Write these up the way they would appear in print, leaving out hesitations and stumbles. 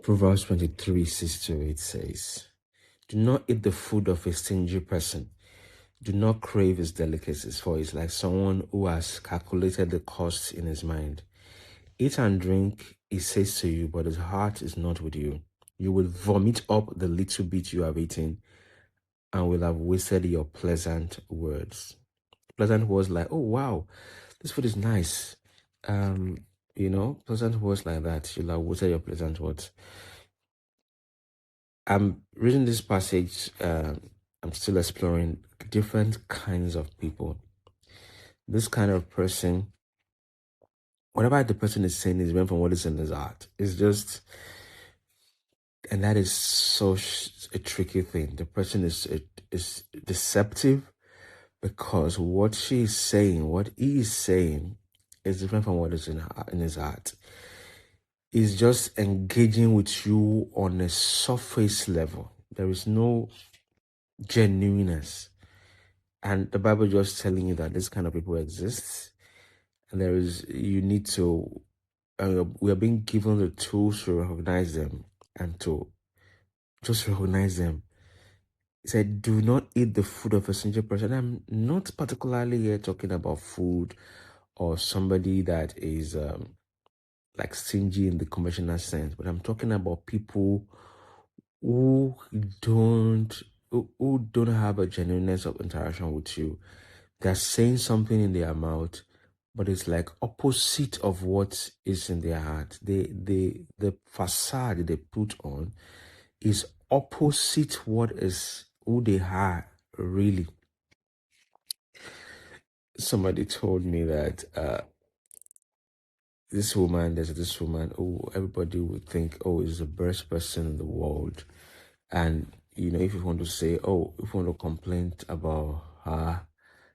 Proverbs 23, 6 to 8 says, "Do not eat the food of a stingy person. Do not crave his delicacies, for it's like someone who has calculated the cost in his mind. Eat and drink, he says to you, but his heart is not with you. You will vomit up the little bit you have eaten and will have wasted your pleasant words." Pleasant words like, "Oh wow, this food is nice." Pleasant words like that. You'll have wasted your pleasant words. I'm reading this passage. I'm still exploring different kinds of people. This kind of person, whatever the person is saying, is meant from what is in his heart. It's just, and that is a tricky thing. The person is deceptive because what she is saying, what he is saying, is different from what is in his heart. He's just engaging with you on a surface level. There is no genuineness. And the Bible just telling you that this kind of people exist. And you need to, we are being given the tools to recognize them and to just recognize them. He said, "Do not eat the food of a stingy person." I'm not particularly here talking about food or somebody that is like stingy in the conventional sense, but I'm talking about people who don't have a genuineness of interaction with you. They're saying something in their mouth, but it's like opposite of what is in their heart. The facade they put on is opposite what is who they are really. Somebody told me that there's this woman who everybody would think, oh, is the best person in the world. And, if you want to say, oh, if you want to complain about her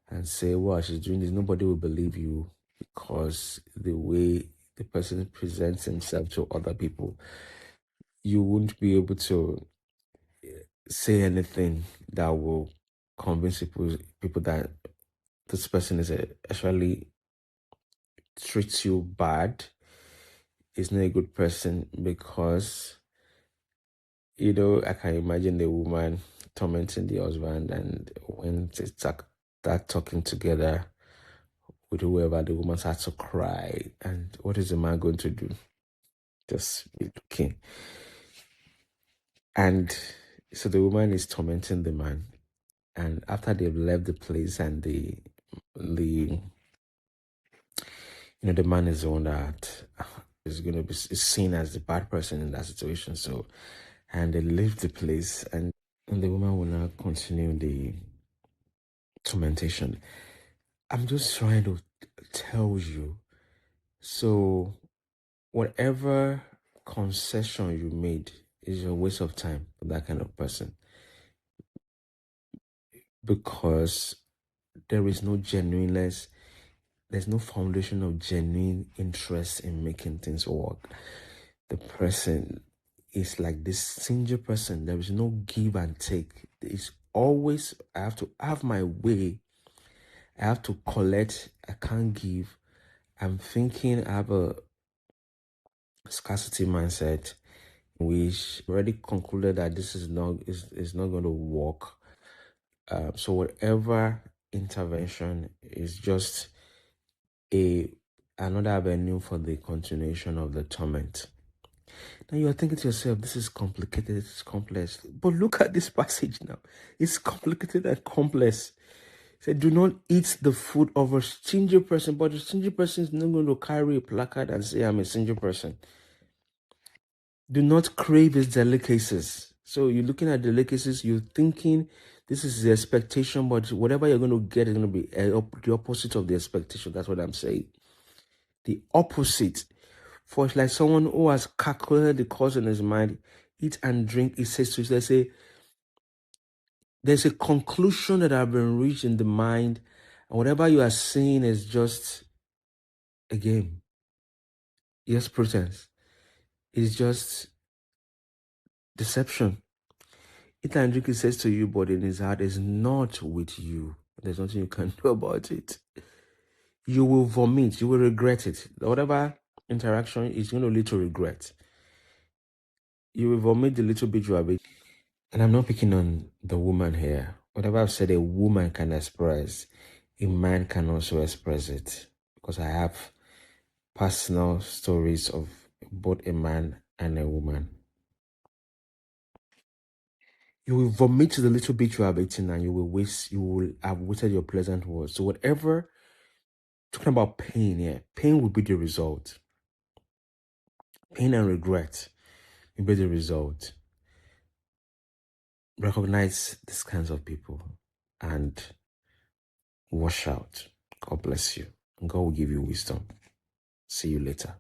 and say, well, she's doing this, nobody will believe you because the way the person presents himself to other people, you won't be able to say anything that will convince people that this person is actually treats you bad, is not a good person, because I can imagine the woman tormenting the husband, and when they start talking together with whoever, the woman starts to cry. And what is the man going to do? Just be looking. And so the woman is tormenting the man. And after they've left the place, and the man is the one that is going to be seen as the bad person in that situation. So, and they leave the place, and the woman will now continue the tormentation. I'm just trying to tell you. So, whatever concession you made is a waste of time for that kind of person, because there is no genuineness. There's no foundation of genuine interest in making things work. The person is like this stingy person. There is no give and take. It's always, I have to have my way. I have to collect. I can't give. I'm thinking I have a scarcity mindset, which already concluded that this is not going to work. So whatever intervention is just another avenue for the continuation of the torment. Now you are thinking to yourself, this is complicated, it's complex. But look at this passage now. It's complicated and complex. It said, "Do not eat the food of a stingy person," but the stingy person is not going to carry a placard and say, "I'm a stingy person." Do not crave his delicacies. So you're looking at delicacies, you're thinking this is the expectation, but whatever you're going to get is going to be the opposite of the expectation. That's what I'm saying. The opposite. For it's like someone who has calculated the cost in his mind. Eat and drink, it says to you. There's a conclusion that have been reached in the mind, and whatever you are seeing is just a game. Yes, pretense. It's just deception. Eat and drink, it says to you, but in his heart is not with you. There's nothing you can do about it. You will vomit. You will regret it. Whatever interaction is going to lead to regret. You will vomit the little bit you have eaten. And I'm not picking on the woman here. Whatever I've said a woman can express, a man can also express it. Because I have personal stories of both a man and a woman. You will vomit the little bit you have eaten and you will have wasted your pleasant words. So whatever, talking about pain here, pain will be the result. Pain and regret will be the result. Recognize these kinds of people and wash out. God bless you. God will give you wisdom. See you later.